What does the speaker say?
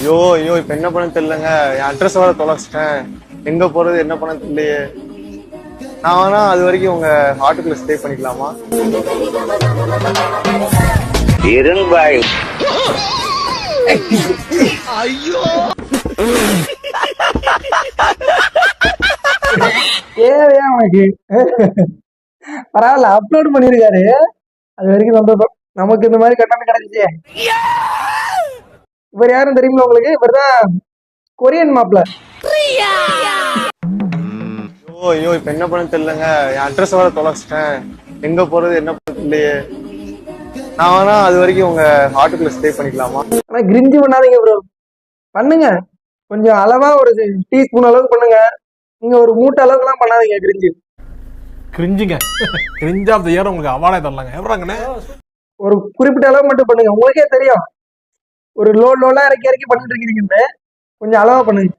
ஐயோ ஐயோ இப்ப என்ன பண்ண தெரியலங்க. என் அட்ரஸ் வர தொலைச்சிட்டேன். எங்க போறது என்ன பண்ண தெரியலையே. நான் வேணா அது வரைக்கும் உங்க ஹாட்டுக்குள்ள ஸ்டே பண்ணிக்கலாமா? இருபாய் ஐயோ தேவையா உனக்கு? பரவாயில்ல, அப்லோட் பண்ணிருக்காரு. அது வரைக்கும் சந்தோஷம். நமக்கு இந்த மாதிரி கட்டணம் கிடைச்சிச்சு. இவர் யாரும் தெரியுமா உங்களுக்கு? இவர் தான் கொரியன் மாப்பிள்ள. ஐயோ ஐயோ இப்ப என்ன பண்ண தெரியலங்க. என் அட்ரஸ் வர தொலைச்சிட்டேன். எங்க போறது என்ன பண்ண தெரியலையே. நான் வேணா அது வரைக்கும் உங்க ஹாட்டுக்குள்ள ஸ்டே பண்ணிக்கலாமா? ஆனா கிரிஞ்சு பண்ணாதீங்க ப்ரோ. பண்ணுங்க, கொஞ்சம் அளவா ஒரு டீஸ்பூன் அளவுக்கு பண்ணுங்க. நீங்க ஒரு மூட்டை அளவுக்கு எல்லாம் பண்ணாதீங்க கிரிஞ்சு. கிரிஞ்சுங்க. கிரிஞ்ச் ஆஃப் த இயர் உங்களுக்கு அவார்டே தரலாங்க. எவ்வளோங்கண்ணே? ஒரு குறிப்பிட்ட அளவு மட்டும் பண்ணுங்க. உங்களுக்கே தெரியும், ஒரு லோலா இறக்கி இறக்கி பண்ணிட்டு இருக்கீங்க. கொஞ்சம் அளவா பண்ணுங்க.